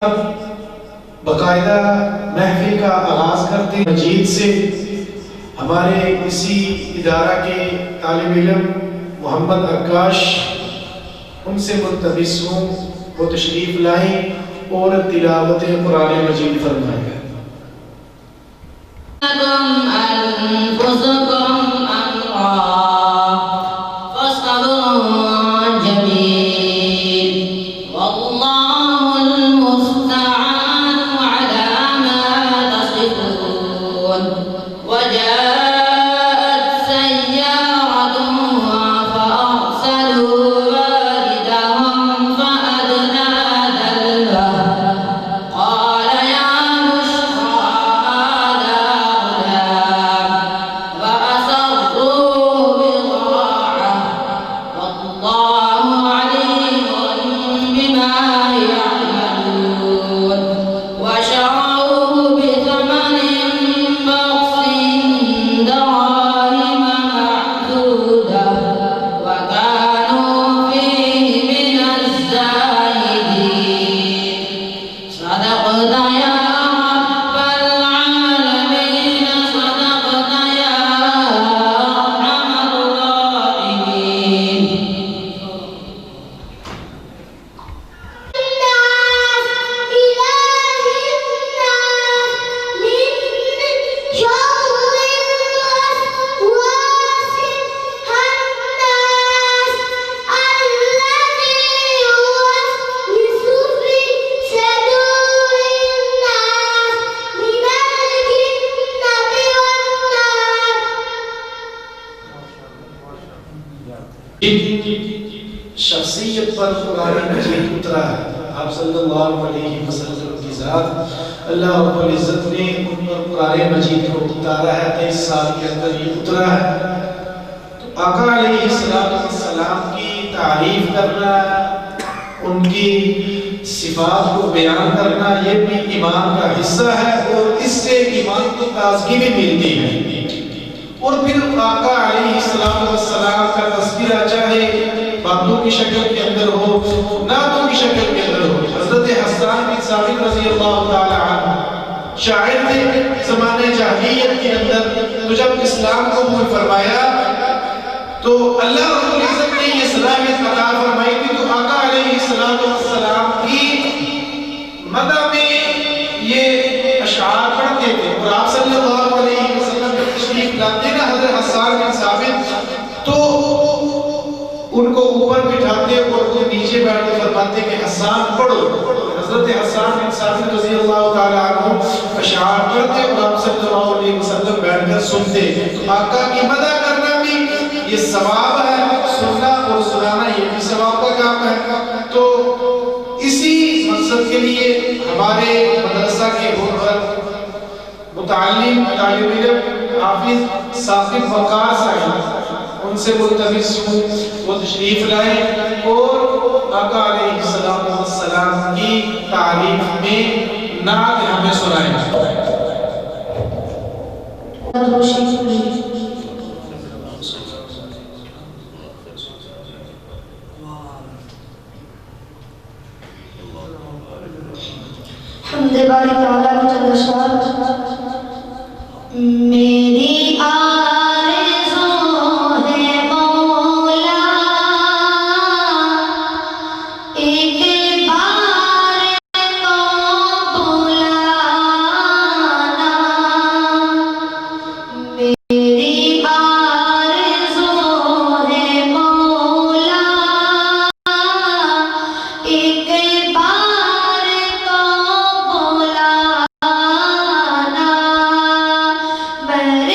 باقاعدہ محفل کا آغاز کرتے مجید سے ہمارے اسی ادارہ کے طالب علم محمد عکاش ان سے ملتمس ہوں وہ تشریف لائیں اور تلاوت قرآن مجید فرمائیں. شخصیت پر قرآن مجید اترا ہے. آپ صلی اللہ علیہ وسلم کی ذات اللہ رب العزت نے ان پر قرآن مجید کو اتارا ہے. 23 سال کے اندر یہ اترا ہے. تو آقا علیہ السلام کی تعریف کرنا، ان کی صفات کو بیان کرنا، یہ بھی ایمان کا حصہ ہے اور اس سے ایمان کو تازگی بھی ملتی ہے. اور پھر آقا علیہ السلام کا تذکرہ چاہے باتوں کی شکل کے اندر ہو، نعتوں کی شکل کے اندر ہو. حضرت حسان بن ثابت رضی اللہ تعالی عنہ شاعر تھے زمانے جاہلیت کے اندر. تو جب اسلام کو قبول فرمایا تو اللہ رب العزت نے یہ صلاحیت عطا فرمائی تھی. تو آقا علیہ السلام کی مدح میں یہ اشعار پڑھتے تھے. اور آپ صلی اللہ علیہ وسلم جب تشریف لاتے نا حضرت حسان بن ثابت تو ان کو اوپر بٹھاتے اور وہ نیچے بیٹھ کے فرماتے کہ حسان پڑھو. حضرت حسان بن ثابت رضی اللہ تعالی عنہ اشعار پڑھتے اور آپ صلی اللہ علیہ وسلم بیٹھ کر سنتے. تو آقا کی مدح کرنا بھی یہ ثواب ہے، سننا اور سنانا یہ بھی ثواب کا کام ہے. تو اسی مقصد کے لیے ہمارے مدرسہ کے متعلم طالب علم حافظ ثاقب وقاص ہیں، ان سے ملتمس ہوں وہ تشریف لائیں اور آقا علیہ السلام کی تعریف میں نعت ہمیں سنائیں. حمد باری تعالیٰ کو چند اشعار. میری آرزو ہے مولا ایک بار تو بلانا. میری آرزو ہے مولا ایک بار تو بلانا. میں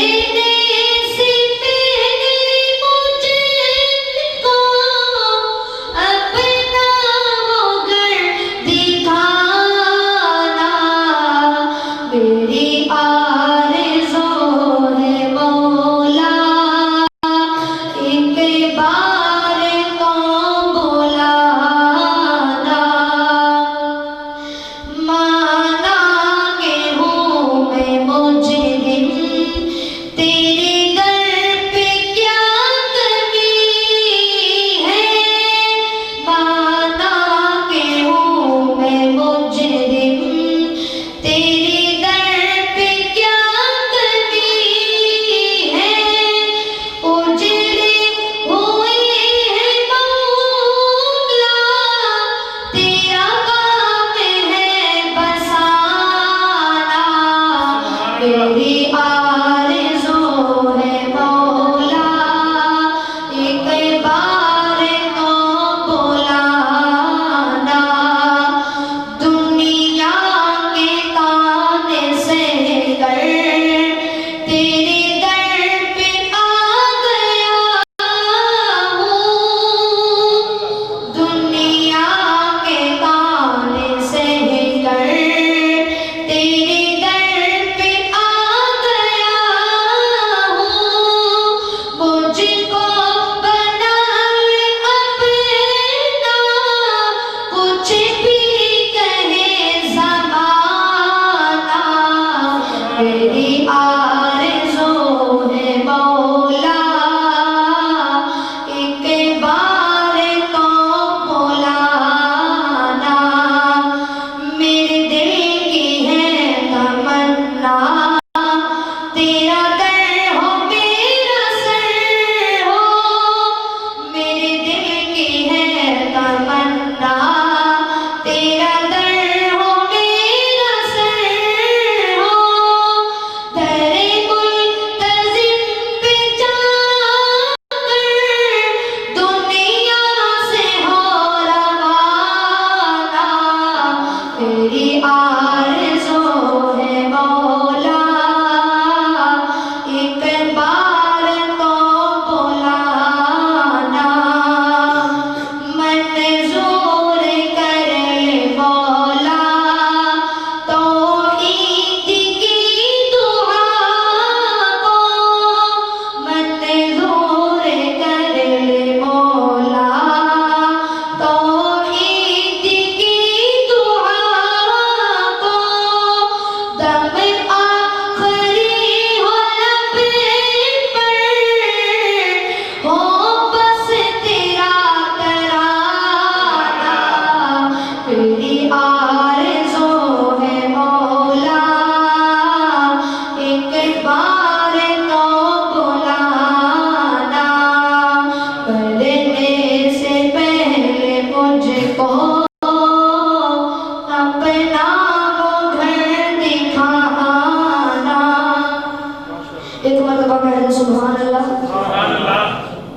پڑھیں سبحان اللہ.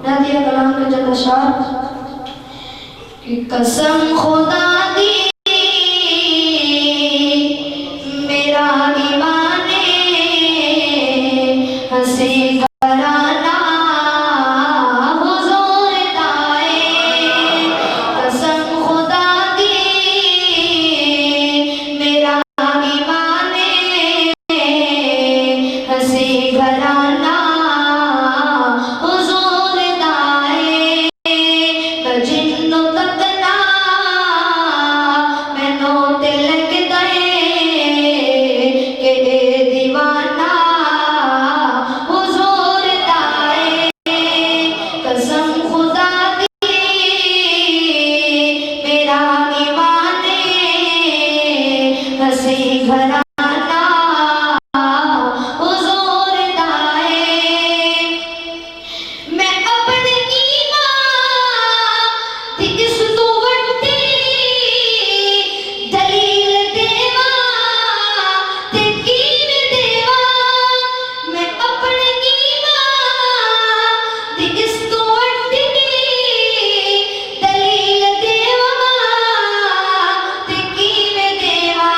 نادیہ کلام کا چند اشعار کہ قسم خدا دی میرا ایمان ہنسی گھرانا حضور دائے. قسم خدا دی میرا ایمان ہنسی گھرانا حضور دائے. جنوں تک نہ مینوں تے لگدا اے کہ اے دیوانہ حضور دائے. قسم خدا دی میرا ایمان ہنسی گھرانا حضور دائے. میں اپنے ایمان دی کس تو وڈی دلیل دیواں تے کیویں دیواں. میں اپنے ایمان دی کس تو وڈی دلیل دیواں تے کیویں دیواں.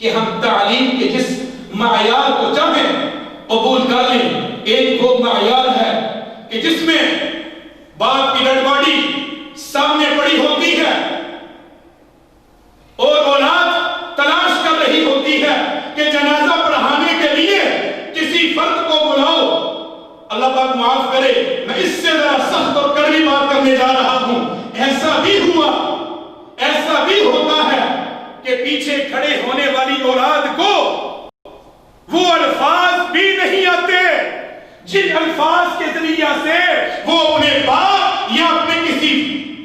کہ ہم تعلیم کے جس معیار کو چاہیں قبول کر لیں. ایک وہ معیار ہے کہ جس میں باپ کی ڈیڈ باڈی سامنے پڑی ہوتی ہے اور اولاد تلاش کر رہی ہوتی ہے کہ جنازہ پڑھانے کے لیے کسی فرد کو بلاؤ. اللہ پاک معاف کرے، میں اس سے ذرا سخت اور کڑوی بات کرنے جا رہا ہوں. ایسا بھی ہوا، ایسا بھی ہوتا ہے کہ پیچھے کھڑے ہونے والی اولاد کو وہ الفاظ بھی نہیں آتے جن الفاظ کے ذریعہ سے وہ اپنے باپ یا اپنے کسی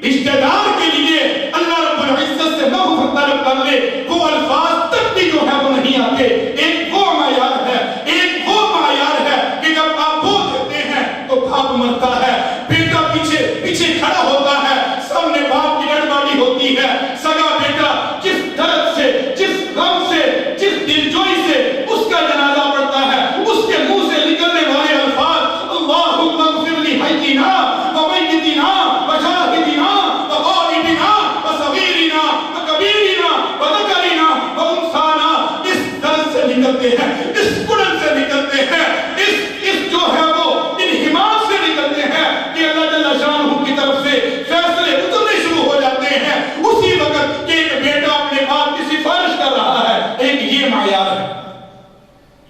رشتہ دار کے لیے اللہ رب العزت سے مغفرت طلب کر لے. وہ الفاظ تک بھی جو ہے وہ نہیں آتے. ایک وہ معیار ہے، ایک وہ معیار ہے کہ جب آپ بول دیتے ہیں تو باپ مرتا ہے، بیٹا پیچھے کھڑا ہوتا ہے، سامنے باپ کی ڈیڈ باڈی ہوتی ہے. سگا بیٹا جس درد سے، جس غم سے، جس دلجوئی سے اس کا جنازہ پڑتا ہے، اس کے منہ سے نکلنے والے الفاظ اللہم اغفر لحینا ومیتنا وشاہدنا وغائبنا وصغیرنا وکبیرنا وذکرنا وانثانا، اس درد سے نکلتے ہیں، اس کڑن سے نکلتے ہیں، اس جو ہے وہ انہمام سے نکلتے ہیں کہ اللہ جل شانہ کی طرف سے فیصلے اترنے شروع ہو جاتے ہیں اسی وقت کہ ایک بیٹا اپنے باپ کی سفارش کر رہا ہے. ایک یہ معیار ہے،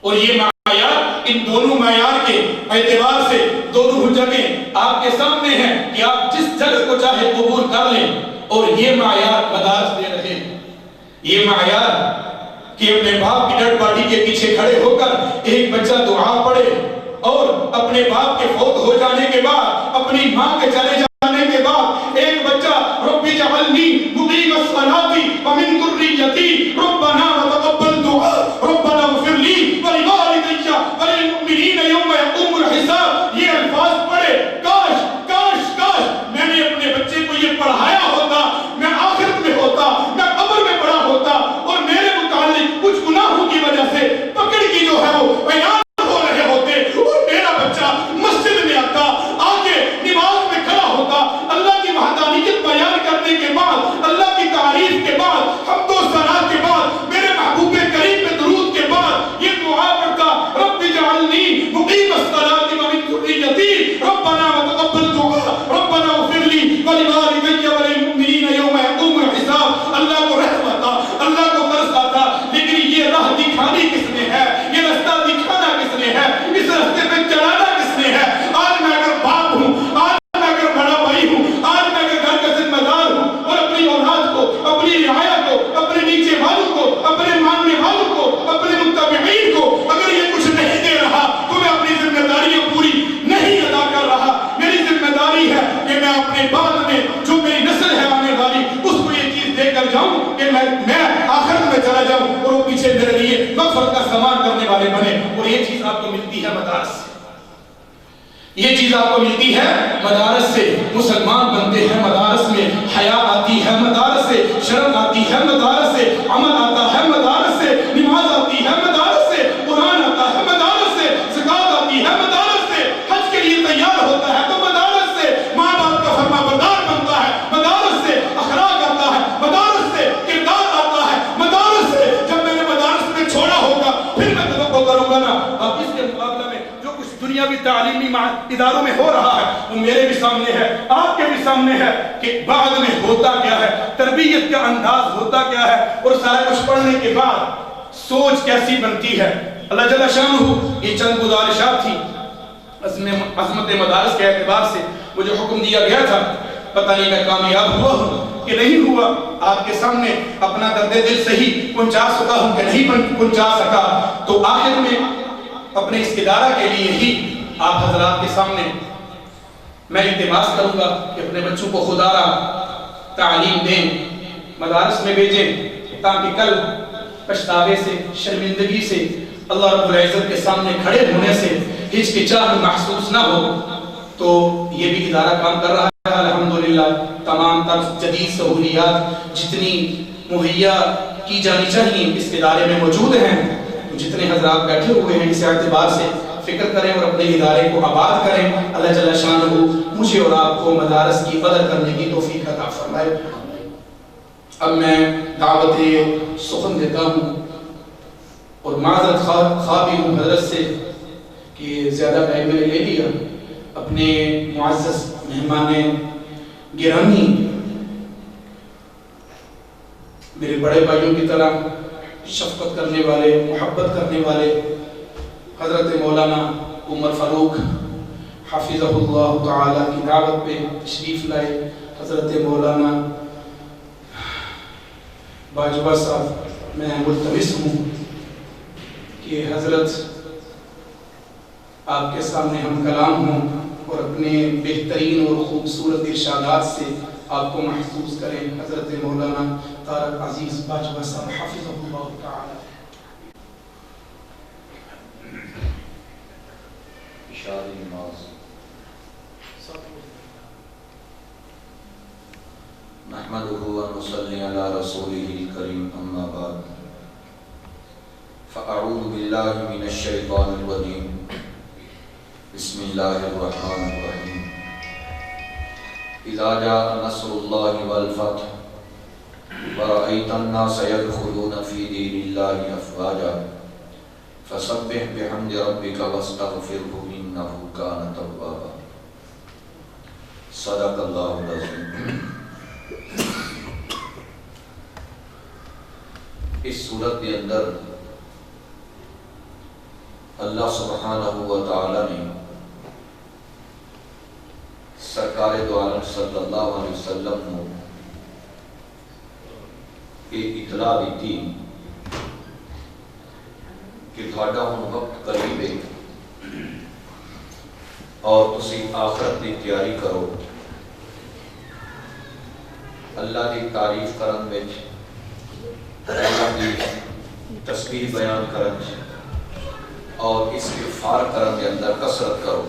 اور یہ معیار ان دونوں معیار کے اعتبار سے دونوں جگہیں آپ کے سامنے ہیں کہ آپ جس جگہ کو چاہے قبول کر لیں. اور یہ معیار مدارس دے رہے ہیں، یہ معیار کہ اپنے باپ کی ڈیڈ باڈی کے پیچھے کھڑے ہو کر ایک بچہ دعا پڑھے اور اپنے باپ کے فوت ہو جانے کے بعد، اپنی ماں کے چلے جانے کے بعد ایک بچہ رب اجعلنی مقیم الصلاۃ ومن ذریتی ربنا وتقبل دعاء ربنا اغفر لی ولوالدی وللمؤمنین یوم یقوم الحساب، یہ الفاظ پڑھے. کاش کاش کاش میں نے اپنے بچے کو یہ پڑھایا ہوتا، میں آخرت میں ہوتا، میں قبر میں پڑا ہوتا اور میرے متعلق کچھ گناہوں کی وجہ سے پکڑ کی جو ہے وہ بیان ہو رہے ہوتے اور میرا بچہ مسجد میں آتا، آ کے نماز میں کھڑا ہوتا، اللہ کی وحدانیت بیان کرنے کے بعد، اللہ کی تعریف کے بعد، حمد و ثنا کے بعد، میرے محبوب کریم پہ درود کے بعد یہ دعا پڑھتا رب اجعلنی مقیم الصلاۃ ومن ذریتی ربنا وتقبل دعاء ربنا اغفر لی ولوالدی وللمؤمنین یوم یقوم الحساب. اللہ کو رحم آتا، اللہ کو ترس آتا، لیکن یہ راہ دکھانی کس نے ہے، یہ رستہ دکھانا کس نے ہے، اس رستے پہ چلانا کس نے ہے. آج میں اگر باپ ہوں، آج میں اگر بڑا بھائی ہوں، آج میں اگر گھر کا ذمہ دار ہوں اور اپنی اولاد کو، اپنی رعایا کو، اپنے نیچے والوں کو، اپنے ماننے والوں کو، اپنے متبعین کو اگر یہ کچھ نہیں دے رہا تو میں اپنی ذمہ داریاں پوری نہیں ادا کر رہا. میری ذمہ داری ہے کہ میں اپنے بعد میں جو میری نسل ہے آنے والی اس کو یہ چیز دے کر جاؤں کہ میں آخرت میں چلا جاؤں اور وہ پیچھے میرے لیے مغفرت کا سامان کرنے والے بنے. اور یہ چیز آپ کو ملتی ہے مدارس سے، یہ چیز آپ کو ملتی ہے مدارس سے. مسلمان بنتے ہیں مدارس میں، حیا آتی ہے مدارس سے، شرم آتی ہے مدارس سے، عمل آتا ہے مدارس سے، نماز آتی ہے مدارس سے، قرآن آتا ہے مدارس سے، زکات آتی ہے مدارس سے، حج کے لیے تیار ہوتا ہے تو مدارس سے، ماں باپ کا فرما بردار بنتا ہے مدارس سے، اخلاق آتا ہے مدارس سے، کردار آتا ہے مدارس سے. جب میں نے مدارس میں چھوڑا ہوگا پھر میں توقع کروں گا نا اب اس کے مقابلہ میں جو کچھ دنیاوی تعلیمی اداروں میں ہو رہا ہے وہ میرے بھی سامنے ہے، آپ کے بھی سامنے ہے کہ بعد میں ہوتا کیا ہے، تربیت کا انداز ہوتا کیا ہے، اور سارا کچھ پڑھنے کے بعد سوچ کیسی بنتی ہے. اللہ جل شانہ یہ چند گزارشات تھی عظمت مدارس کے اعتبار سے. مجھے حکم دیا گیا تھا، پتہ نہیں میں کامیاب ہوا ہوں کہ نہیں ہوا، آپ کے سامنے اپنا درد دل صحیح پہنچا سکا ہوں کہ نہیں پہنچا سکا. تو آخر میں اپنے اس ادارہ کے لیے ہی آپ حضرات کے سامنے میں التماس کروں گا کہ اپنے بچوں کو خدا را تعلیم دیں، مدارس میں بھیجیں تاکہ کل پچھتاوے سے، شرمندگی سے، اللہ رب العزت کے سامنے کھڑے ہونے سے ہچکچاہٹ محسوس نہ ہو. تو یہ بھی ادارہ کام کر رہا ہے الحمدللہ. تمام تر جدید سہولیات جتنی مہیا کی جانی چاہیے اس ادارے میں موجود ہیں. جتنے حضرات بیٹھے ہوئے ہیں اس اعتبار سے فکر کریں اور اپنے ادارے کو آباد کریں. اللہ جل شانہ مجھے اور آپ کو مدارس کی قدر کرنے کی توفیق عطا فرمائے. اب میں دعوت سخن دیتا ہوں اور معذرت خواہ بھی ہوں حضرت سے کہ زیادہ ٹائم میں نے لے لیا. اپنے معزز مہمان گرامی میرے بڑے بھائیوں کی طرح شفقت کرنے والے، محبت کرنے والے حضرت مولانا عمر فاروق حافظہ اللہ تعالی کی دعوت پہ تشریف لائے. حضرت مولانا باجوہ صاحب، میں ملتمس ہوں کہ حضرت آپ کے سامنے ہم کلام ہوں اور اپنے بہترین اور خوبصورت ارشادات سے آپ کو محسوس کریں. حضرت مولانا طارق عزیز باجوہ صاحب حافظہ اللہ تعالی. اشاری نماز. نحمده ونصلي على رسوله الكريم اما بعد فاعوذ بالله من الشيطان الرجيم بسم الله الرحمن الرحيم اذا جاء نصر الله والفتح ورأيت الناس يدخلون في دين الله افواجا فسبح بحمد ربك واستغفره انه كان توابا. صدق الله العظيم. اس صورت کے اندر اللہ سبحانہ و تعالی نے سرکار دو عالم صلی اللہ علیہ وسلم کو ایک اطلاع دیتی کہ تھوڑا ہن وقت قریب ہے اور تسی آخرت کی تیاری کرو. اللہ کی تعریف کرن وچ، اللہ کی تسبیح بیان کرن اور استغفار کرن کے اندر کثرت کرو.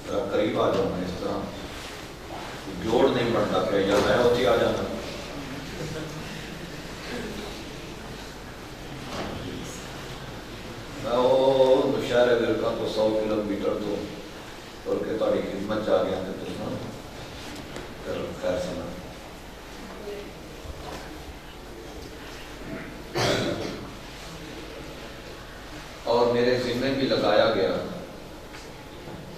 ذرا قریب آ جاؤ. میں اس طرح جوڑ نہیں بنتا پھر یا میں ہوتی آ جانا. میں وہ نشہر ورکا تو 100 کلومیٹر تو اور کہ تاری خدمت جا گیا تھے تو خیر سنا. اور میرے ذمہ بھی لگایا گیا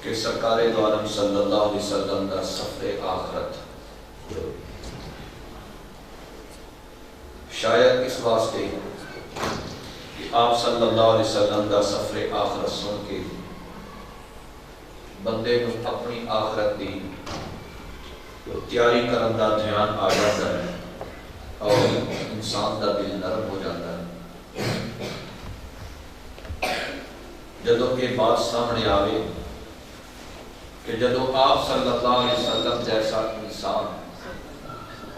کہ سرکار دو عالم صلی اللہ علیہ وسلم کا سفر آخرت شاید اس واسطے کہ آپ صلی اللہ علیہ وسلم کا سفر آخرت سن کے بندے کو اپنی آخرت کی تیاری کرن دا دھیان آ جاتا ہے اور انسان دا دل نرم ہو جاتا ہے. جدوں کہ بات سامنے آوے کہ جدوں آپ صلی اللہ علیہ وسلم جیسا انسان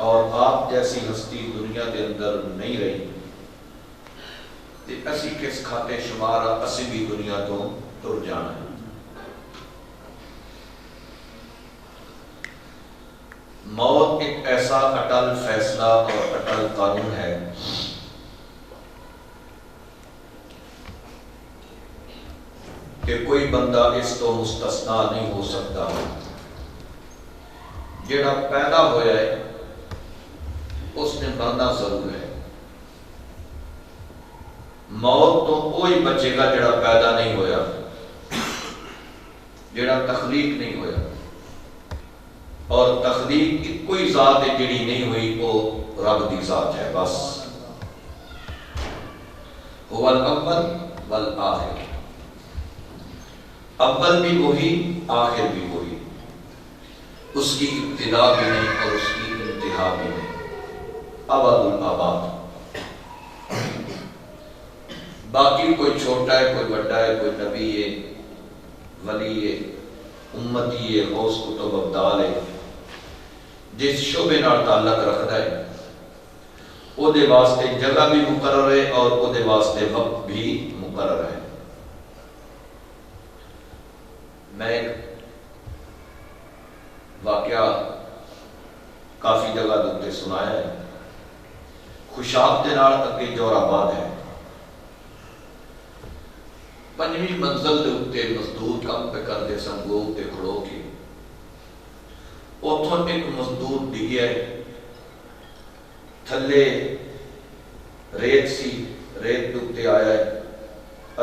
اور آپ جیسی ہستی دنیا کے اندر نہیں رہی تے اسی کس کھاتے شمار اسی بھی دنیا تو ٹر جانا ہے. موت ایک ایسا اٹل فیصلہ اور اٹل قانون ہے کہ کوئی بندہ اس تو مستثنا نہیں ہو سکتا. جڑا پیدا ہویا ہے اس نے مرنا ضرور ہے. موت تو کوئی بچے گا جڑا پیدا نہیں ہویا، جڑا تخلیق نہیں ہویا. اور تخلیق کی کوئی ذات ہے جڑی نہیں ہوئی وہ رب دی ذات ہے بس. هو الاول والآخر، اول بھی وہی آخر بھی وہی. اس کی ابتدا بھی نہیں اور اس کی انتہا بھی نہیں. ابد الآباد. باقی کوئی چھوٹا ہے، کوئی بڑا ہے، کوئی نبی ہے، ولی ہے، امتی ہے، غوث کتب ابدال ہے، جس شعبے نال تعلق رکھتا ہے او دے واسطے جگہ بھی مقرر ہے اور او دے واسطے وقت بھی مقرر ہے. میں ایک واقعہ کافی جگہ دے سنایا ہے. خوشاب دے نال اگے جور آباد ہے. 5ویں منزل دے اتے مزدور کام پہ کرتے سن گوگ تے کھڑو کے. اتھوں ایک مزدور ڈگیا ہے، تھلے ریت سی، ریت کے اتنے آیا ہے،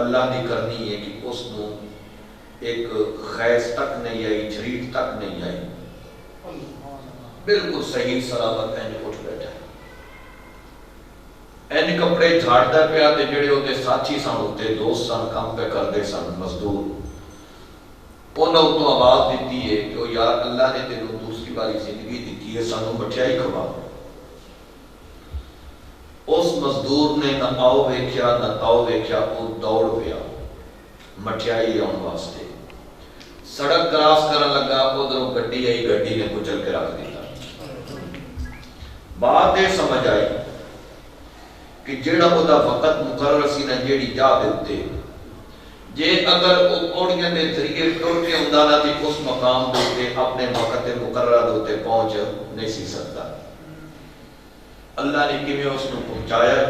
اللہ کی کرنی ہے کہ اس نو ایک خیز تک نہیں آئی، جھریٹ تک نہیں آئی، بالکل صحیح سلامت اینج اٹھ بیٹھا ہے، این کپڑے جھاڑتا پیا تے جڑے ہوتے ساتھی سن ہوتے دوست سن کام پہ کرتے سن مزدور، انہوں تو آواز دیتی ہے کہ یار اللہ نے تینوں دوسری باری زندگی دیتی ہے، سانوں مٹھائی کھوا۔ اس مزدور نے نہ آؤ ویکھیا نہ تاؤ ویکھیا، وہ دوڑ پیا مٹھائی آن واسطے، سڑک کراس کرن لگا، ادھروں گڈی آئی، گڈی نے کچل کے رکھ دیتا۔ بات یہ سمجھ آئی کہ جیڑا وہ دا وقت مقرر سی نہ جیڑی جا دیتے، جے اگر وہ کوڑیاں دے ذریعے ٹر کے ہوندا نہ تے اس مقام تے اپنے وقت مقررہ تے پہنچ نہیں سی سکتا۔ اللہ نے کیویں اس کو پہنچایا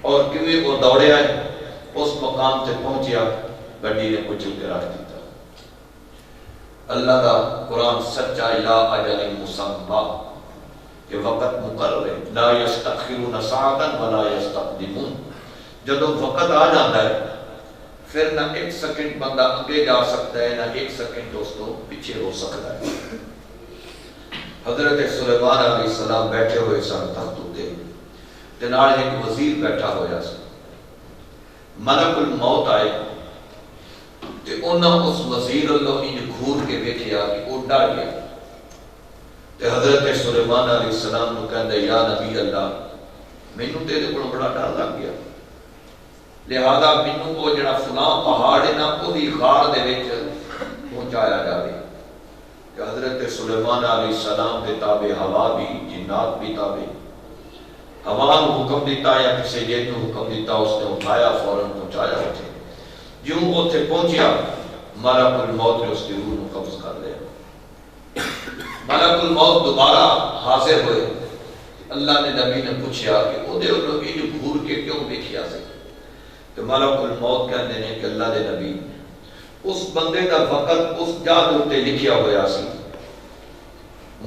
اور کیویں وہ دوڑیا ہے، اس مقام تے پہنچیا، گڈی نے کچل کے رکھ دیتا۔ اللہ کا قرآن سچا لا اجل مسمى کہ وقت مقرر ہے، لا یستأخرون ساعتا ولا یستقدمون، جب وقت آ جاتا ہے پھر نہ ایک سیکنڈ بندہ آگے جا سکتا ہے نہ ایک سیکنڈ دوستوں پیچھے ہو سکتا ہے۔ حضرت سلیمان علیہ السلام بیٹھے ہوئے سن تخت تے، تے نال ایک وزیر بیٹھا ہویا سی، ملک الموت آئے تے انہاں اس وزیر اللہ انج گھور کے ویکھیا کہ وہ ڈر گیا، تے حضرت سلیمان علیہ السلام نو کہندا یا نبی اللہ مینوں تے کول بڑا ڈر لگ گیا، لہذا مینوں وہ جڑا فلاں پہاڑ ہے نا وہی غار دے وچ پہنچایا جاوے۔ کہ حضرت سلیمان علیہ السلام کے تابع ہوا بھی، جنات بھی تابع، ہوا نو حکم دیتا یا کسی جن نو حکم دیتا، اس نے اٹھایا فوراً پہنچایا ہوتے، جوں اوتھے پہنچیا ملک الموت نے اس کی روح نو قبض کر لیا۔ ملک الموت دوبارہ حاضر ہوئے، اللہ نے نبی نے پوچھا کہ او دے انہوں انج گھور کے کیوں دیکھیا سے؟ کہ ملک الموت کہندے نے کہ اللہ دے نبی اس بندے دا وقت اس جگہ تے لکھیا ہویا سی،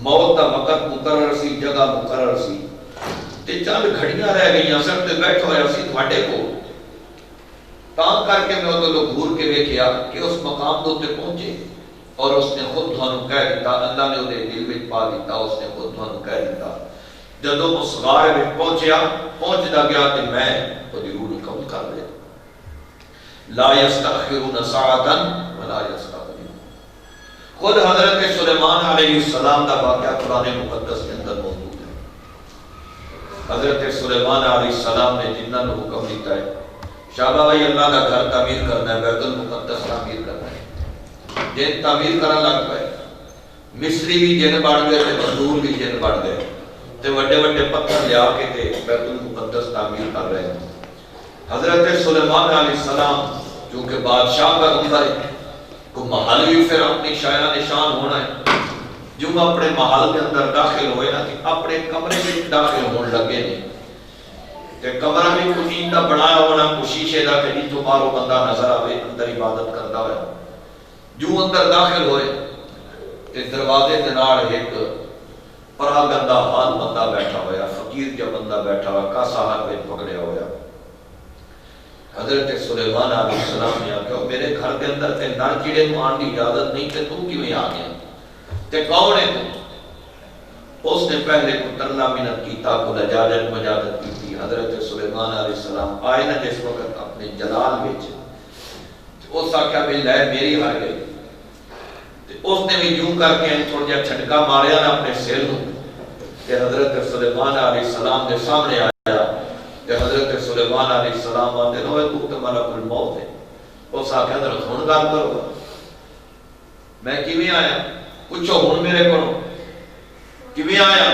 موت دا وقت مقرر سی، جگہ مقرر سی، تے چند گھڑیاں رہ گئیاں سن تے بیٹھا ہویا سی تواڈے کول، تاں کر کے میں ادھر گھور کے ویکھیا کہ اس مقام تے پہنچے، اور اس نے خود تھانوں کہہ دیتا، اللہ نے انہیں دل میں پا دیتا، اس نے خود تھانوں کہہ دیتا، جدو اس غار میں پہنچیا، پہنچدا گیا تے میں اودی روح نو قبول کر لیا۔ لا یستأخرون ساعتا ولا یستقدمون۔ خود حضرت سلیمان علیہ السلام کا واقعہ قرآن مقدس کے اندر موجود ہے۔ حضرت سلیمان علیہ السلام نے جنہاں کو حکم دیتا ہے شابہ بھائی اللہ کا گھر تعمیر کرنا ہے، بیت المقدس تعمیر کرنا ہے، جن تعمیر کرنا لگ پائے، مصری بھی جن بڑھ گئے تے مزدور بھی جن بڑھ گئے تے وڈے وڈے پتھر لیا کے تے بیت المقدس تعمیر کر رہے ہیں۔ حضرت سلیمان علیہ السلام چونکہ بادشاہ کا گنبر ہے، کو محل بھی پھر اپنی شایان نشان ہونا ہے، جو اپنے محل کے اندر داخل ہوئے نا کہ اپنے کمرے میں داخل ہونے لگے نہیں، تے کمرہ بھی کچھ دا بنایا ہونا شیشے دا کہ جتوں باروں بندہ نظر آوے اندر عبادت کرتا ہوا، جو اندر داخل ہوئے تے دروازے دے نال ایک پرا گندا حال بندہ بیٹھا ہوا، فقیر جو بندہ بیٹھا ہوا، کاسا ہاتھ میں پکڑیا ہوا۔ حضرت سلیمان علیہ السلام نے کہا میرے گھر کے اندر تے نر کیڑے نو آن دی اجازت نہیں تے تو کیویں آ گیا تے کون ہے تو؟ اس نے پہلے کو ترلا منت کیتا، کو لجاجت مجادت کی تھی۔ حضرت سلیمان علیہ السلام آئے نا جس وقت اپنے جلال وچ، اس آکھیا بھی لے میری ہار گئی، اس نے بھی یوں کر کے تھوڑا جہا چھٹکا ماریا نا اپنے سر نو، کہ حضرت سلیمان علیہ السلام کے سامنے آیا، کہ حضرت سلیمان علیہ السلام آتے ہیں تو تو ملک الموت ہے، اس آکھیا حضرت ہن گل کرو میں کیویں آیا، پوچھو ہن میرے کو کیویں آیا؟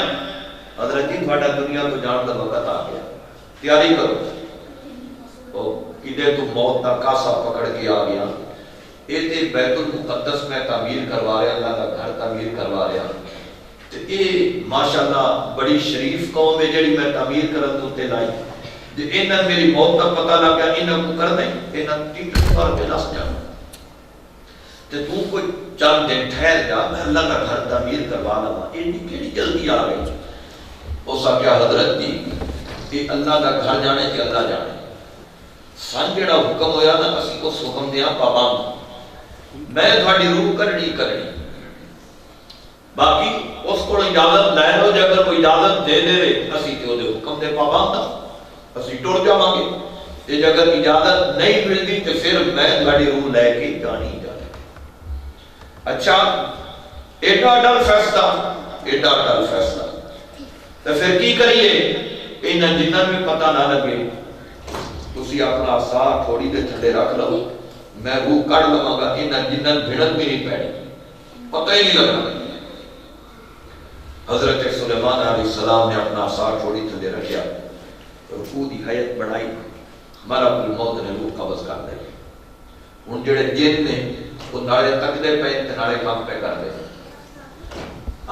حضرت جی تھوڑا دنیا تو جان کا وقت آ گیا، تیاری کرو، تو کدے تو موت کا کاسا پکڑ کے آ گیا، یہ بیت المقدس میں تعمیر کروا رہا، اللہ کا گھر تعمیر کروا رہا، تو یہ ماشاءاللہ بڑی شریف قوم ہے جڑی میں تعمیر کرن تو تے لائی، جو انہاں میری موت کا پتہ لگ گیا انہاں کو کر نہیں، انہاں ٹکٹ پر پہ نس جانا، تو تو کوئی چند دن ٹھہر جا، میں اللہ کا گھر تعمیر کروا لوا، یہ کیڑی جلدی آ گئی؟ اس آ کیا حضرت جی یہ اللہ دا گھر جانے تے اللہ جانے سن جڑا حکم ہویا نا اسی اس حکم دیا پابند میں تھوڑی روح کرنی باقی اس کو اجازت لے لو جے اگر کوئی اجازت دے دے اسی تے دے حکم دے پابند اسی ٹر جاواں گے تے اگر اجازت نہیں ملتی تے پھر میں تھوڑی روح لے کے جانی اچھا ایڈا ڈر فیصلہ تو پھر کی کریے انہاں جنہاں بھی پتہ نہ لگے تسی اپنا ساتھ تھوڑی دیر تھلے رکھ لو میں روح کڑ لواں گا انہاں جنہاں بھڑک بھی نہیں پڑی پتہ ہی نہیں لگنا حضرت سلیمان علیہ السلام نے اپنا ساتھ تھوڑی تھلے رکھیا رکوع دی حیت بڑھائی ملک الموت نے روح قبض کر دی ہن جڑے جن نے وہ نالے تک دے پہ نالے کام پہ کر دے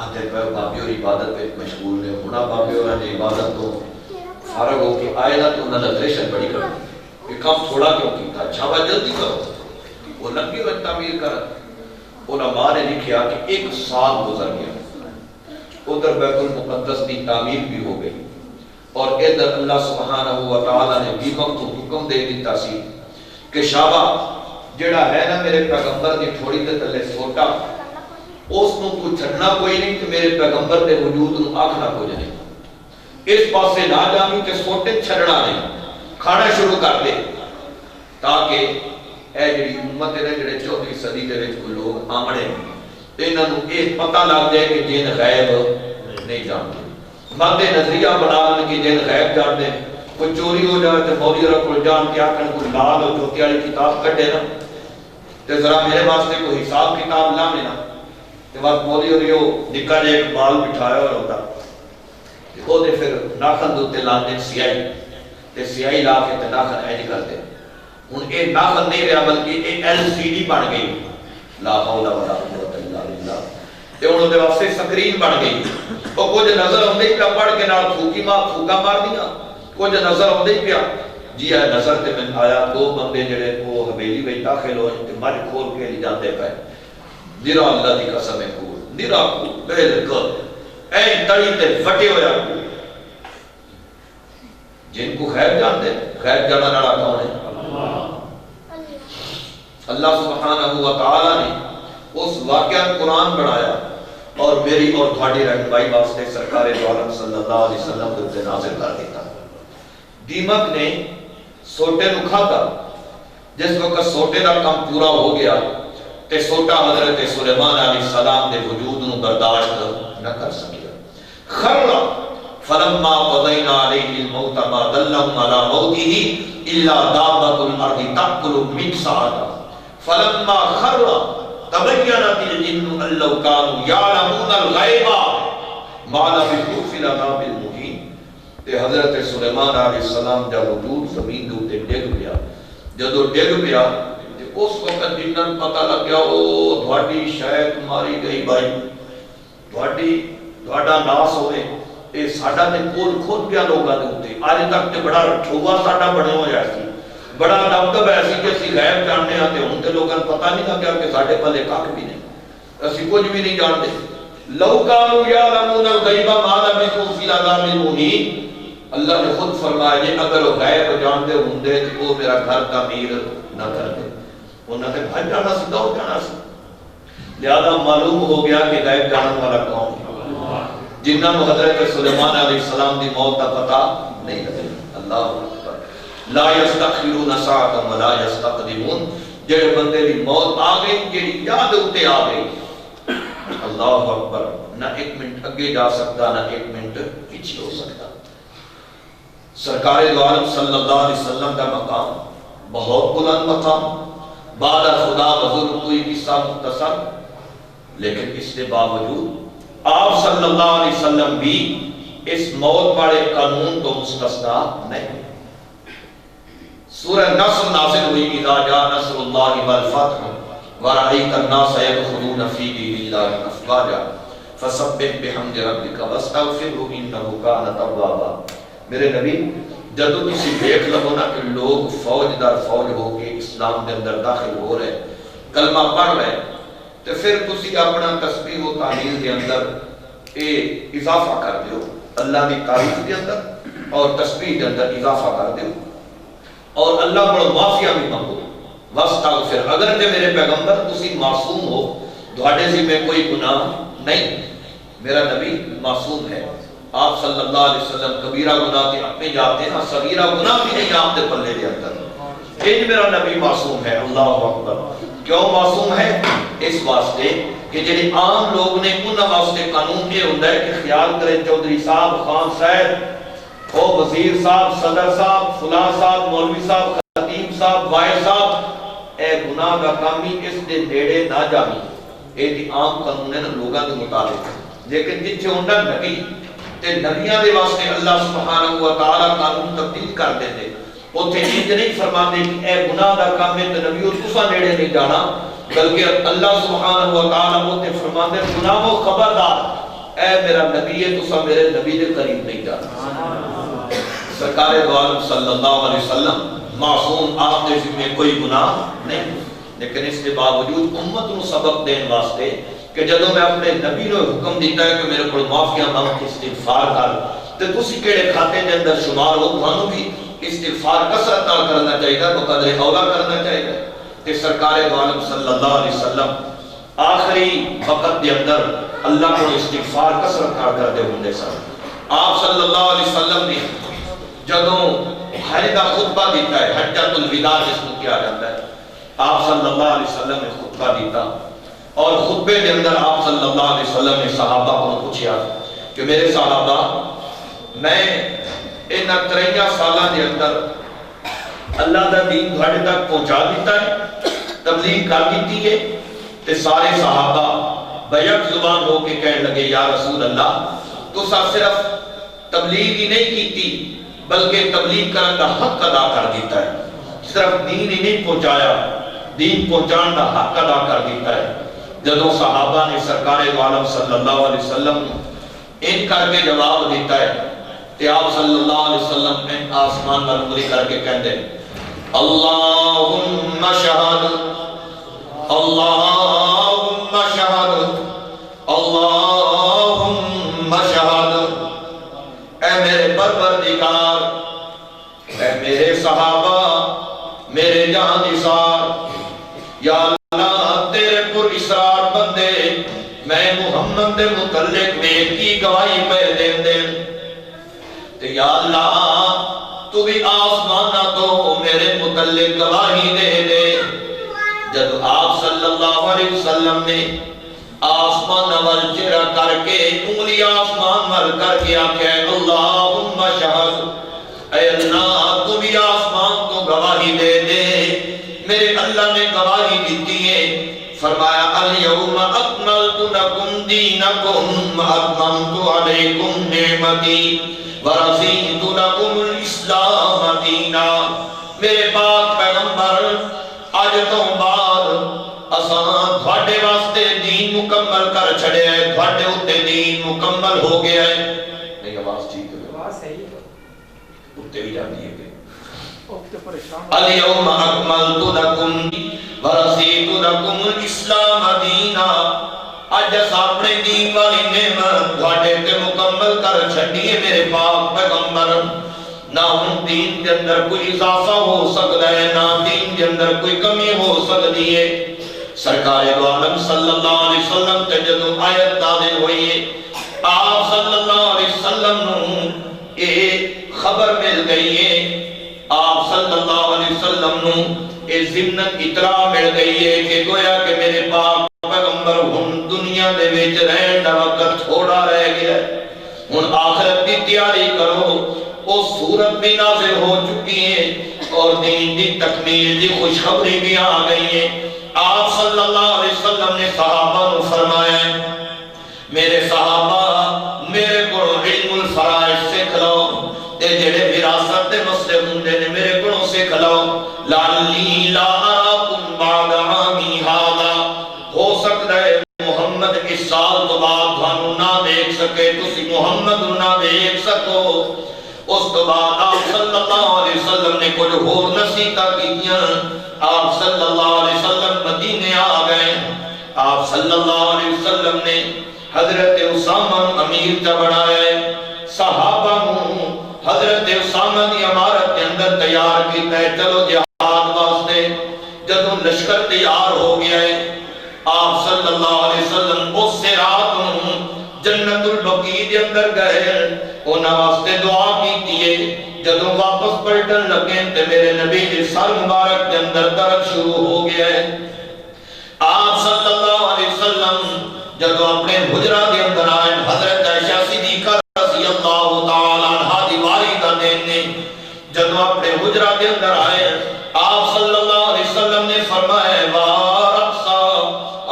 آتے پہ بابی اور عبادت پہ مشغول نے ہونا بابی اور عبادت تو فارغ ہو کے آئے نا تو انہوں نے دریشن بڑی کر یہ کام تھوڑا کیوں کی تھا چھاوا جلدی کرو وہ لگی وقت تعمیر کر علماء نے لکھیا کہ 1 سال گزر گیا ادھر بیت المقدس کی تعمیر بھی ہو گئی اور ادھر اللہ سبحانہ و تعالی نے بیمک کو حکم دے دیتا سی کہ شابہ جڑا ہے نا میرے پیغمبر دی تھوڑی دے تلے سوٹا اس نو تو چھڑنا کوئی نہیں کہ میرے پیغمبر دے وجود نو آکھنا کوئی نہیں اس پاسے نہ جانی کہ سوٹے چھڑنا نہیں کھانا شروع کر دے تاکہ اے جڑی امت ہے جڑے 14ویں صدی دے وچ کوئی لوگ آمنے انہاں نو یہ پتہ لگ جائے کہ جن غیب نہیں جانتے مد نظریہ بنا لیں کہ جن غیب جانتے کوئی چوری ہو جائے تو مولوی اور کوئی جان کے آکھن کوئی لال اور جوتی والی کتاب کٹے نا تے ذرا میرے واسطے کوئی حساب کتاب لا لینا تے بس مولوی اور یہ نکا جے ایک بال بٹھایا ہوا ہوتا وہ دے پھر ناخن دے اوتے لاندے سیاہی تے سیاہی لا کے تے ناخن ایج کرتے ہن اے ناخن نہیں رہا بلکہ اے ایل سی ڈی بن گئی لا حول ولا قوت الا باللہ تے انہوں دے واسطے سکرین بن گئی او کچھ نظر آندے پیا پڑھ کے نال پھوکا مار دیاں کچھ نظر آندے پیا جی ہے نظر تے میں آیا 2 بندے جڑے وہ حویلی وچ داخل ہوئے تے مر کھول کے لے جاندے پے دیرا اللہ دی قسم ہے کو دیرا کو بالکل اے تڑی تے فٹے ہویا جن کو غیب جانتے غیب جاننے والا کون ہے اللہ سبحانہ و تعالی نے اس واقعہ قرآن بنایا اور میری اور تھوڑی رہنمائی واسطے سرکار دو عالم صلی اللہ علیہ وسلم کو نازل کر دیتا دیمک نے سوٹے نو کھاتا جس وقت سوٹے دا کام پورا ہو گیا تے سوٹا حضرت سلیمان علیہ السلام دے وجود نو برداشت نہ کر سکیا خرلا فلما قضینا علیہ الموت ما دلهم على موته الا دابۃ الارض تاکل من سعته فلما خر تبینت الجن ان لو كانوا يعلمون الغیب ما لبثوا في العذاب المهین تے حضرت سلیمان علیہ السلام جب وجود زمین دے اوتے ڈگ پیا جدوں ڈگ پیا تے اس وقت جنہاں پتہ لگ گیا او تھوڑی شاید ماری گئی بھائی تھوڑا ناس ہوئے اے ساڈا تے کول کھود گیا لوگاں دے اوتے اج تک تے بڑا ٹھوا ساڈا بنے ہویا سی بڑا دبدبہ ایسی کہ اسی غیب جاننے آتے ہوں تے لوگاں پتہ نہیں لگیا کہ ساڈے پلے کھ بھی نہیں اسی کچھ بھی نہیں جانتے لو کانوا یعلمون الغیب ما لبثوا فی العذاب المہین اللہ نے خود فرمایا جی اگر وہ غیب جانتے ہوندے تو وہ میرا گھر تعمیر نہ کرتے انہوں نے بھائی جانا سی دوڑ جانا سی لہذا معلوم ہو گیا کہ غیب جاننے والا کون جنہاں کو حضرت سلیمان علیہ السلام دی موت کا پتہ نہیں لگے اللہ اکبر لا یستخرون ساعتا ولا یستقدمون جڑے بندے دی موت آ گئی جڑی یاد ہوتے آ گئی اللہ اکبر نہ 1 منٹ اگے جا سکتا نہ 1 منٹ پیچھے ہو سکتا سرکار دو عالم صلی اللہ علیہ وسلم کا مقام بہت بلند مقام بعد خدا بزرگ کوئی قصہ مختصر لیکن اس کے باوجود آپ صلی اللہ علیہ وسلم بھی اس موت والے قانون کو مستثنا نہیں سورہ نصر نازل ہوئی اذا جاء نصر اللہ والفتح ورأيت الناس يدخلون في دين الله افواجا فسبح بحمد ربك واستغفره انه كان توابا میرے نبی جدو کسی دیکھ لو نا کہ لوگ فوج در فوج ہو کے اسلام کے اندر داخل ہو رہے کلمہ پڑھ رہے تو پھر تسی اپنا تسبیح و تعلیل کے اندر اے اضافہ کر دیو اللہ کی تعریف کے اندر اور تسبیح کے اندر اضافہ کر دو اور اللہ کو معافیا بھی مانگو واستغفر اگرچہ میرے پیغمبر تسی معصوم ہو تھوڑے ذمہ کوئی گناہ نہیں میرا نبی معصوم ہے آپ صلی اللہ علیہ وسلم کبیرہ گناہ کے اپنے جاتے ہیں صغیرہ گناہ بھی نہیں آپ دے پلے دے اندر یہ میرا نبی معصوم ہے اللہ اکبر کیوں معصوم ہے اس واسطے کہ جنہیں عام لوگ نے انہاں واسطے قانون یہ ہوتا ہے کہ خیال کریں چودھری صاحب خان صاحب او وزیر صاحب صدر صاحب فلاں صاحب مولوی صاحب خطیب صاحب وائز صاحب اے گناہ کا کامی اس دے نیڑے نہ جانی اے دی عام قانون ہے لوگاں کے مطابق لیکن جتھے ہوندا نبی تے نبیاں دے واسطے اللہ سبحانہ و تعالی قانون تبدیل کر دیندے اوتھے انج نہیں فرماندے کہ اے گناہ دا کام ہے تے نبیو تساں نیڑے نہیں جانا بلکہ اللہ سبحانہ و تعالی اوتھے فرماندے گناہو خبردار اے میرا نبی ہے تساں میرے نبی دے قریب نہیں جانا سرکار دو عالم صلی اللہ علیہ وسلم معصوم آپ کے ذمہ کوئی گناہ نہیں لیکن اس کے باوجود امت کو سبق دین واسطے کہ جدوں میں اپنے نبی نے حکم دیتا ہے کہ میرے کو معافیا مانگ استغفار کر تے تسی کیڑے کھاتے دے اندر شمار ہو تھانوں بھی استغفار کثرت نال کرنا چاہیے بقدر اولا کرنا چاہیے تے سرکار دو عالم صلی اللہ علیہ وسلم آخری وقت دے اندر اللہ کو استغفار کثرت نال کردے ہوندے سن آپ صلی اللہ علیہ وسلم نے جدوں حج دا خطبہ دیتا ہے حجۃ الوداع جس کو کیا جاتا ہے آپ صلی اللہ علیہ وسلم نے خطبہ دیتا اور خطبے کے اندر آپ صلی اللہ علیہ وسلم نے صحابہ کو پوچھا کہ میرے صحابہ میں ان 53 سالہ کے اندر اللہ دا دین تھوڑے تک پہنچا دیتا ہے تبلیغ کر دیتی ہے تے سارے صحابہ بیک زبان ہو کے کہنے لگے یا رسول اللہ تو صرف تبلیغ ہی نہیں کیتی بلکہ تبلیغ کرنے کا حق ادا کر دیتا ہے صرف دین ہی نہیں پہنچایا دین پہنچان کا حق ادا کر دیتا ہے جدوں صحابہ نے سرکار دو عالم صلی اللہ علیہ وسلم ان کر کے جواب دیتا ہے کہ آپ صلی اللہ علیہ وسلم ان آسمان پر انگلی کر کے کہتے ہیں اللہم شہد اللہم شہد اللہم شہد اے میرے پروردگار اے میرے صحابہ میرے جان نثار یا اللہ تیرے پر اسرار بندے میں محمد دے متعلق میں کی گواہی پہ دین دین تے یا اللہ تو بھی آسمانہ تو میرے متعلق گواہی دے دے جب آپ صلی اللہ علیہ وسلم نے آسمان ور چہرہ کر کے انگلی آسمان ور کر کے آکھے اللہم شہد اے اللہ تو بھی آسمان کو گواہی دے دے میرے اللہ نے گواہی دیتی ہے فرمایا الیوم اکملت لکم دینکم اتممت علیکم نعمتی ورضیت لکم الاسلام دینا میرے پاک پیغمبر آج تو بعد اساں تھوڑے واسطے دین مکمل کر چھڑے ہیں تھوڑے ہوتے دین مکمل ہو گیا ہے نہیں آواز ٹھیک ہے آواز صحیح ہے اٹھتے بھی جاتی ہے الیوم اکملت لکم ورضیت لکم الاسلام دینا اج اپنے دین والی نعمت تھوڑے تے مکمل کر چھڑیے میرے پاک پیغمبر نہ ان دین کے اندر کوئی اضافہ ہو سکتا ہے نہ دین کے اندر کوئی کمی ہو سکتی ہے سرکار دو عالم صلی اللہ علیہ وسلم تے جدوں آیت نازل ہوئی ہے آپ صلی اللہ علیہ وسلم نو یہ خبر مل گئی ہے آپ صلی اللہ علیہ وسلم نو یہ ضمنت اطلاع مل گئی ہے کہ گویا کہ میرے پاک پیغمبر ہن دنیا دے وچ رہن دا وقت تھوڑا رہ گیا ہے ہن آخرت کی تیاری کرو وہ صورت بھی نازل ہو چکی ہے اور دین دی تکمیل دی خوشخبری بھی آ گئی ہے آپ صلی اللہ علیہ وسلم نے صحابہ کو فرمایا میرے صحابہ میرے کو علم الفرائض سکھ لو تے جڑے وراثت دے مسئلے ہوندے نے میرے کو سکھ لو لعلی لا اراکم بعد عامی ھذا ہو سکتا ہے محمد اس سال تو بعد تھانوں نہ دیکھ سکے تسی محمد نہ دیکھ سکو اس تو بعد آپ صلی اللہ علیہ وسلم نے کچھ اور نصیحتاں کیتیاں آپ صلی اللہ علیہ وسلم مدینے آ گئے آپ صلی اللہ علیہ وسلم نے حضرت اسامہ امیر تا بنایا ہے صحابہ حضرت حضرت اسامہ دی عمارت کے اندر تیار کیتا ہے چلو جہاد واسطے. جدوں لشکر تیار ہو گیا ہے آپ صلی اللہ علیہ وسلم اس سے رات جنت البقیع دے اندر گئے انہاں واسطے دعا کیتی ہے. جدوں واپس پلٹن لگے تے میرے نبی دے سر مبارک دے اندر درد شروع ہو گیا ہے. آپ صلی اللہ علیہ وسلم جدوں اپنے حجرہ دے اندر آئے حضرت عائشہ صدیقہ رضی اللہ تعالی عنہا دی والدہ نے جدوں اپنے حجرہ دے اندر آئے آپ صلی اللہ علیہ وسلم نے فرمایا وارقصا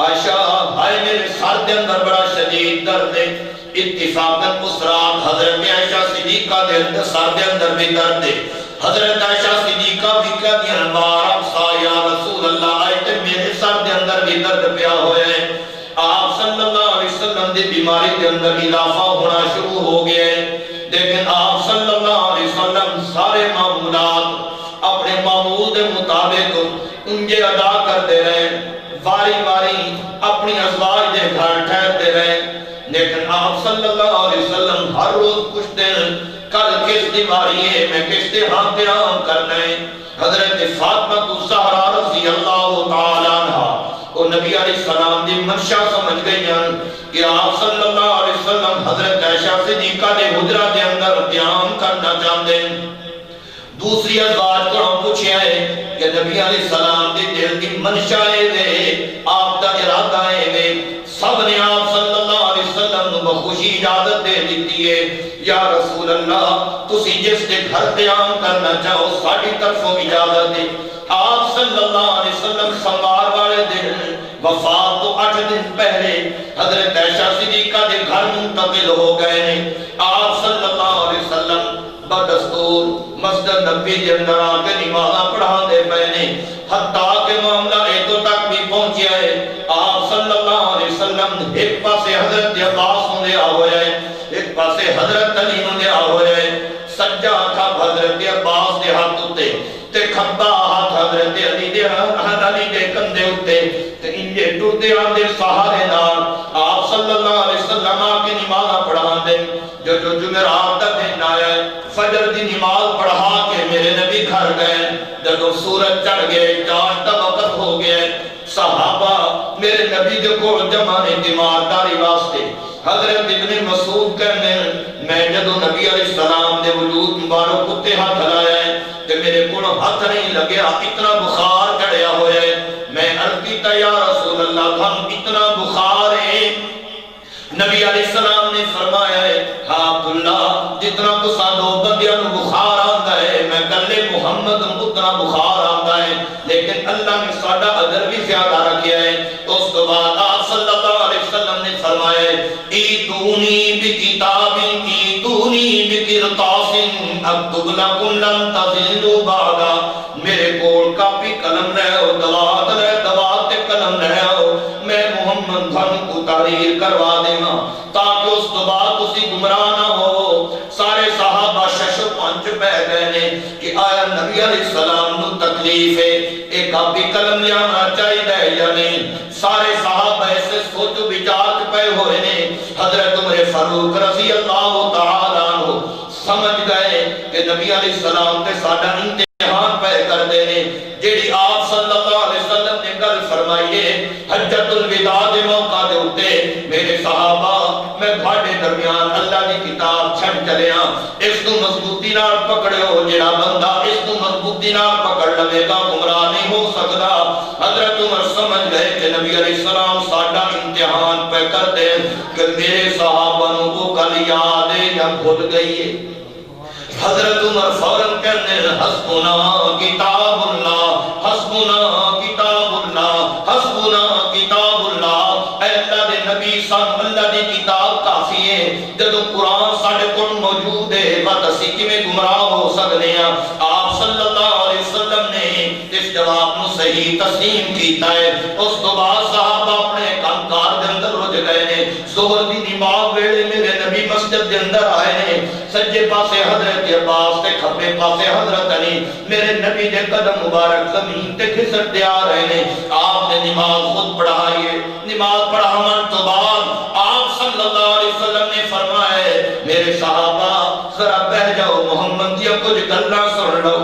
عائشہ بھائی میرے سر دے اندر بڑا شدید درد ہے. اتفاقاً اس رات حضرت عائشہ صدیقہ دے سر دے اندر بھی درد ہے. حضرت عائشہ صدیقہ بھی کہتی ہیں وارقصا یا رسول اللہ آئے تے میرے سر دے اندر بھی درد پیا ہویا ہے. آپ صلی اللہ علیہ وسلم دی بیماری دے اندر اضافہ ہونا شروع ہو گیا ہے. لیکن آپ صلی اللہ علیہ وسلم سارے معمولات اپنے معمول دے مطابق انجے ادا کرتے رہے واری واری اپنی ازواج دے گھر ٹھہرتے رہے. لیکن آپ صلی اللہ علیہ وسلم ہر روز پوچھتے ہیں کل کس دیواری ہے میں کس دے ہاں قیام کرنا ہے. حضرت فاطمہ الزہرا رضی اللہ تعالی عنہا وہ نبی علیہ السلام دی منشا سمجھ گئی ہیں کہ آپ صلی اللہ علیہ وسلم حضرت عائشہ صدیقہ دے حجرہ دے اندر قیام کرنا چاہتے ہیں. دوسری ازواج کو ہم پوچھے ہیں کہ نبی علیہ السلام دے دل کی منشا ہے آپ کا ارادہ ہے سب نے آپ صلی اللہ علیہ وسلم کو بخوشی اجازت دے دیتی ہے یا رسول اللہ تسی جس کے گھر قیام کرنا چاہو ساڑھی طرفوں اجازت دے. آپ صلی اللہ علیہ وسلم سمار والے دن وفات تو 8 دن پہلے حضرت عائشہ صدیقہ دے گھر منتقل ہو گئے ہیں. آپ صلی اللہ علیہ وسلم بدستور مسجد نبی کے اندر آ کے نمازاں پڑھا دے پہنے حتیٰ کہ معاملہ ایتو تک بھی پہنچیا ہے. آپ صلی اللہ علیہ وسلم ایک پاسے حضرت عباس ہونے آ جائے ایک پاسے حضرت علی ہونے آ جائے. سجا تھا حضرت عباس دے ہاتھ ہوتے تے کھبا ہاتھ حضرت علی دے کندھے ہوتے تے انجے ٹردے آندے سہارے نال آپ صلی اللہ علیہ وسلم آ کے نمازاں پڑھا دے. جو جمعرات دا دن آیا فجر دی نماز پڑھا کے میرے نبی گھر گئے. جب سورج چڑھ گئے چاند کا وقت ہو گیا صحابہ میرے نبی دے کو جمع نے تیمارداری واسطے حضرت ابن مسعود کہنے میں جدو نبی علیہ السلام دے وجود مبارک کتے ہاتھ لایا ہے کہ میرے کو ہاتھ نہیں لگیا اتنا بخار چڑھیا ہویا ہے. میں عرض کیتا یا رسول اللہ ہم اتنا بخار ہے. نبی علیہ السلام نے فرمایا ہے ہاں عبداللہ جتنا تو سادو بندیاں نو بخار آندا ہے میں کلے محمد اتنا بخار آندا ہے لیکن اللہ نے ساڈا اجر بھی زیادہ رکھیا ہے. اس کے بعد آپ صلی اللہ علیہ وسلم نے فرمایا ایتونی بکتاب ایتونی بقرطاس اکتب لکم لن تضلوا بعدا. میرے کول کاپی قلم لے او دوات تے قلم لے او میں محمد دھن کو تحریر کروا دے گا تاکہ اس کے بعد اسی گمراہ نہ ہو. سارے صحابہ ششو پانچ پہ گئے نے کہ آیا نبی علیہ السلام نو تکلیف ہے ایک کاپی قلم لیانا چاہیے یا نہیں. سارے صحابہ ایسے سوچ بچار پہ ہوئے نے. حضرت عمر فاروق رضی اللہ تعالی عنہ سمجھ گئے کہ نبی علیہ السلام تے ساڈا امتحان پہ کر دینے. جیڑی آپ صلی اللہ علیہ وسلم نے گل فرمائیے حجت الوداع دے موقع دے اتے میرے صحابہ میں تھوڑے درمیان اللہ دی کتاب چھڑ چلیا اس کو مضبوطی نال پکڑو جڑا بندہ اس کو مضبوطی نال پکڑ لے گا گمراہ نہیں ہو سکتا. حضرت عمر سمجھ گئے کہ نبی علیہ السلام ساڈا امتحان پہ کر دے کہ میرے صحابہ نو کو کل یاد ہے یا بھول گئی ہے. حضرت عمر فوراً کہنے حسبنا کتاب اللہ حسبنا کتاب اللہ حسبنا کتاب اللہ. اے اللہ دے نبی سان اللہ دی کتاب کافی ہے. جدو قرآن ساڑھے کن موجود ہے بات اسی کی میں گمراہ ہو سکنے ہیں. آپ صلی اللہ علیہ وسلم نے اس جواب نو صحیح تسلیم کیتا ہے. اس تو بعد صحابہ اپنے کامکار دے اندر رج گئے نے. ظہر دی نماز ویلے میرے نبی مسجد دے اندر آئے نے. سجے پاسے حضرت عباس تے کھبے پاسے حضرت علی میرے نبی دے قدم مبارک زمین تے کھسٹتے آ رہے نے. آپ نے نماز خود پڑھائیے. نماز پڑھاون تو بعد آپ صلی اللہ علیہ وسلم نے فرمایا میرے صحابہ ذرا بہ جاؤ محمد دیا کچھ گلاں سن لو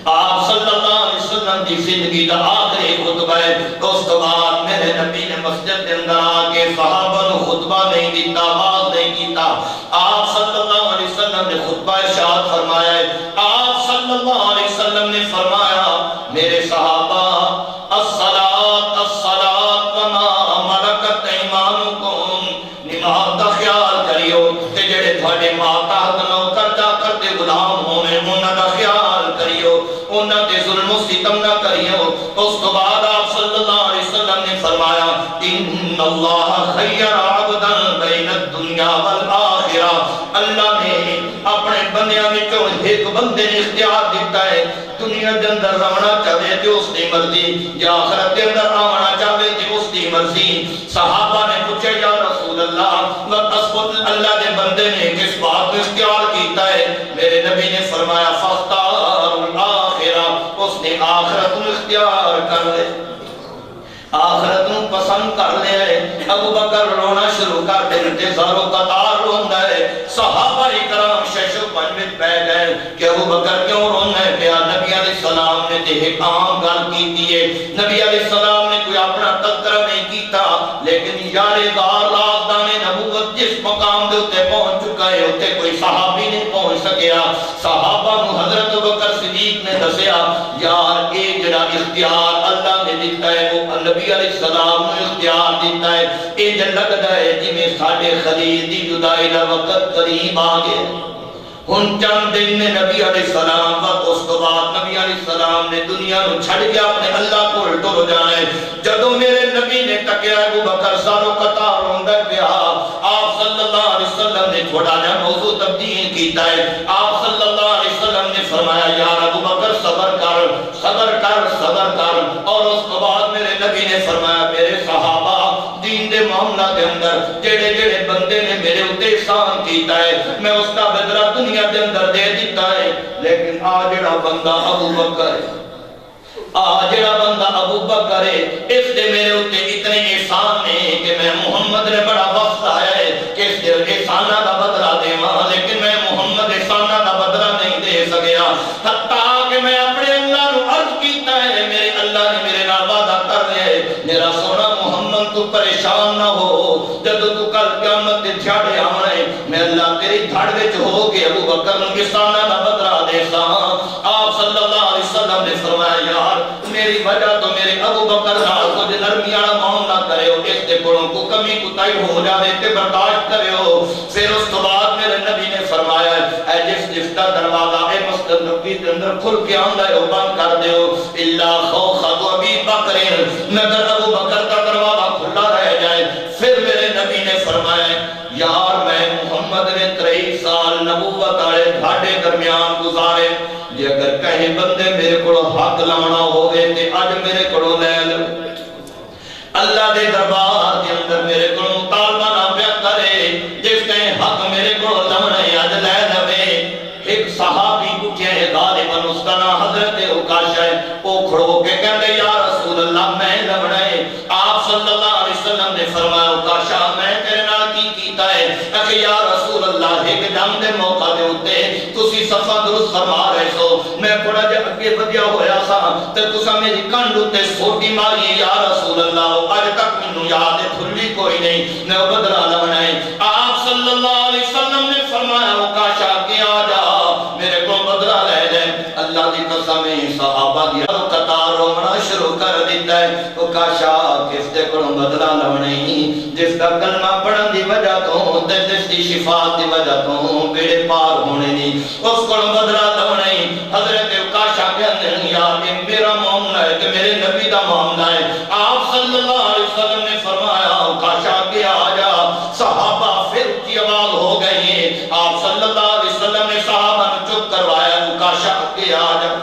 آپ صلی اللہ علیہ وسلم دی زندگی دا آخری خطبہ ہے اس تو بعد میرے نبی نے مسجد کے اندر آکے صحابہ نو خطبہ نہیں دیتا باز نہیں کیتا آپ صلی اللہ علیہ وسلم نے خطبہ ارشاد فرمایا ہے آپ صلی اللہ علیہ وسلم نے فرمایا میرے صحابہ الصلاۃ الصلاۃ وما ملکت ایمانکم نماز دا خیال کریو تے جڑے تھوڑے ماتا نوکر جا کرتے غلام ہونے انہاں دا خیال کریو انہاں تے ظلم و ستم نہ کریو اس تو بعد آپ صلی اللہ علیہ وسلم نے فرمایا ان اللہ خیر عبدا بین الدنیا والآخرہ اللہ نے اپنے بندیاں وچوں ایک بندے نے اختیار دیتا ہے دنیا دے اندر رہنا چاہے تے اس دی مرضی یا آخرت دے اندر آنا چاہے تے اس دی مرضی صحابہ نے پوچھا یا رسول اللہ اللہ دے بندے نے کس بات کو اختیار کیتا ہے میرے نبی نے فرمایا فاختار الآخرہ اس نے آخرت کو اختیار کر لے آخرت کو پسند کر لے ابو بکر رونا شروع کر دے انتظار و قطار روندا ہے صحابہ اکرام شش و پنج میں پہ گئے کہ ابو بکر کیوں رونا ہے پیا نبی علیہ السلام نے تے ایک عام گل کیتی ہے نبی علیہ السلام نے کوئی اپنا تذکرہ نہیں کیتا لیکن یار غار رازدان نبوت جس مقام دے اوتے پہنچ چکا ہے اوتے کوئی صحابی نہیں پہنچ سکیا صحابہ کو حضرت ابوبکر صدیق نے دسیا یار اے جڑا اختیار اللہ نے دیتا ہے وہ نبی علیہ السلام نے اختیار دیتا ہے اے جن لگتا ہے جی میں ساڑھے خلیل دی جدائی دا وقت قریب آگے ہن چند دن میں نبی علیہ السلام وقت اس تو بعد نبی علیہ السلام نے دنیا نو چھڑ کے اپنے اللہ کو ٹر جانا ہے جدو میرے نبی نے تکیا ابو بکر سارو قطار روندا پیا آپ صلی اللہ علیہ وسلم نے تھوڑا جا موضوع تبدیل کیتا ہے آپ صلی اللہ علیہ وسلم نے فرمایا یار ابو بکر صبر کر صبر کر صبر کر اور اس تو بعد میرے نبی نے فرمایا میرے صحابہ دین دے معاملہ کے اندر جڑے جڑے بندے نے میرے اوتے احسان کیتا ہے میں اس کا بدلہ دنیا دے اندر دے دیتا ہے لیکن آ جڑا بندہ ابو بکر ہے جڑا بندہ ابو بکر ہے اس دے میرے اوتے اتنے احسان نے کہ میں محمد نے بڑا وقت آیا ہے کہ اس دے احسانہ دا بدلہ دیواں لیکن میں محمد احسانہ دا بدلہ نہیں دے سکیا حتیٰ کہ میں اپنے اللہ نو عرض کیتا ہے میرے اللہ نے میرے نال وعدہ کر لیا ہے میرا سونا محمد تو پریشان نہ ہو جب تو کل قیامت دے جھاڑے آنا ہے میں اللہ تیری دھڑ وچ ہو کے ابو بکر نو احسانہ دا بدلہ دے سا آپ صلی اللہ علیہ وسلم نے فرمایا یار میری وجہ تو میرے ابو بکر نال کچھ نرمی والا معاملہ کریو اس دے کولوں کو کمی کوتاہی ہو جاوے تے برداشت کریو پھر اس تو بعد میرے نبی نے فرمایا اے جس کا دروازہ اے مسجد نبی کے اندر کھل کے آندا ہے وہ بند کر دیو الا خوف ابی بکر مگر ابو بکر کا دروازہ کھلا رہ جائے پھر میرے نبی نے فرمایا یار میں محمد نے 23 سال نبوت والے گھاٹے درمیان گزارے جے اگر کہیں بندے میرے کو حق لانا ہوئے تے اج میرے کو لے لو اللہ دے دربار کے اندر میرے کو مطالبہ نہ پیا کرے جس کہیں حق میرے کو لانا ہے اج لے لوے ایک صحابی اٹھے غالباً اس کا نام حضرت عکاشہ ہے وہ کھڑو کے کہتے یا رسول اللہ میں لونا ہے آپ صلی اللہ علیہ وسلم نے فرمایا عکاشہ میں تیرے نال کی کیتا ہے کہ یا رسول اللہ ایک جنگ دے موقع دے ہوتے تسی صفا درست فرما رہے سو میں تھوڑا جا اگے ودیا ہویا سا تے تسا میری کنڈ تے سوٹی ماری یا رسول اللہ اج تک مینوں یاد ہے بھلی کوئی نہیں میں بدلا لونا ہے آپ صلی اللہ علیہ وسلم نے فرمایا عکاشہ کہ آ جا میرے کو بدلا لے لے اللہ دی قسم صحابہ دی قطار رونا شروع کر دیتا ہے عکاشہ کس دے کو بدلا لونا ہی جس کا کلمہ پڑھن دی وجہ تو تے جس دی شفاعت دی وجہ تو بیڑے پار ہونے نہیں اس کو بدلا لونا ہی حضرت عکاشہ کہتے ہیں یار یہ میرا معاملہ ہے کہ میرے نبی دا معاملہ ہے آپ صلی اللہ علیہ وسلم نے فرمایا عکاشہ کہ آ جا صحابہ پھر کی آواز ہو گئی ہے آپ صلی اللہ علیہ وسلم نے صحابہ نے چپ کروایا عکاشہ کہ آ جا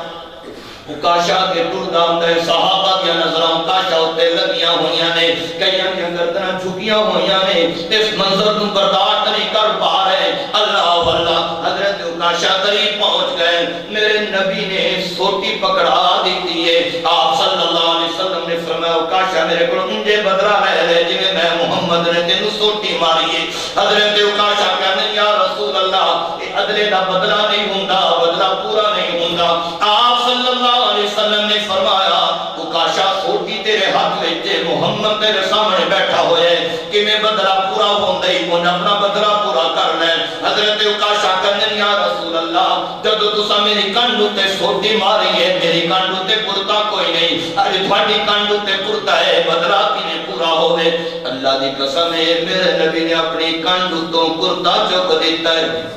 عکاشہ کے ٹردام دے صحابہ کی نظروں عکاشہ ہوتے لگیاں ہویاں نے کئیاں کی گردناں جھکیاں ہویاں نے اس منظر کو برداشت نہیں کر پا رہے اللہ واللہ حضرت عکاشہ قریب پہنچ گئے میرے نبی نے سوٹی پکڑا دیتی ہے آپ صلی اللہ علیہ وسلم نے فرمایا عکاشہ میرے کو انجے بدلا لے لے جی میں محمد نے تینوں سوٹی ماری ہے حضرت عکاشہ کہنے یا رسول اللہ بدلے دا بدلہ نہیں ہوندا، بدلہ پورا نہیں ہوندا۔ آپ صلی اللہ علیہ وسلم نے فرمایا اکاشا سوٹی تیرے ہاتھ وچ محمد تیرے سامنے بیٹھا ہویا ہے، کہ میں بدلہ پورا ہوندا ہی کون اپنا بدلہ پورا کر لے۔ حضرت اکاشا کہندے یا رسول اللہ جدوں تساں میری کنڈ تے سوٹی ماری ہے میری کنڈ تے پرتا کوئی نہیں، اج تھوڑی کنڈ تے پرتا ہے، بدلہ کیویں پورا ہوے؟ اللہ دی قسم ہے میرے نبی نے اپنی کنڈ تو کرتا چک دیتا ہے،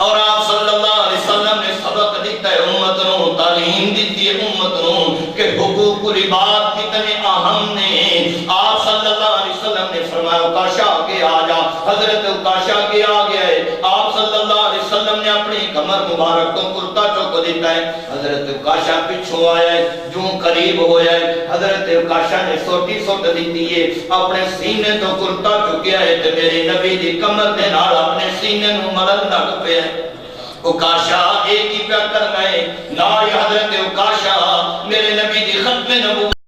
اور آپ صلی اللہ علیہ وسلم نے سبق دیتا ہے امت نو، تعلیم دیتی ہے امت نو کہ حقوق العباد کتنے اہم نے۔ آپ صلی اللہ علیہ وسلم نے فرمایا اکاشا کے آ جا، حضرت اکاشا کے آ گیا ہے۔ آپ صلی اللہ علیہ وسلم نے اپنی کمر مبارک تو کرتا چک دیتا ہے، حضرت اکاشا پیچھوں آیا ہے، جو قریب ہویا ہے حضرت اکاشا نے سوٹی سٹ دیتی ہے، اپنے سینے تو کرتا چکیا ہے تے میرے نبی دی کمر دے نال اپنے سینے نو ملن لگ پیا ہے۔ اکاشا ایک ہی پیا کرنا ہے، نال حضرت اکاشا میرے نبی دی ختم نبوت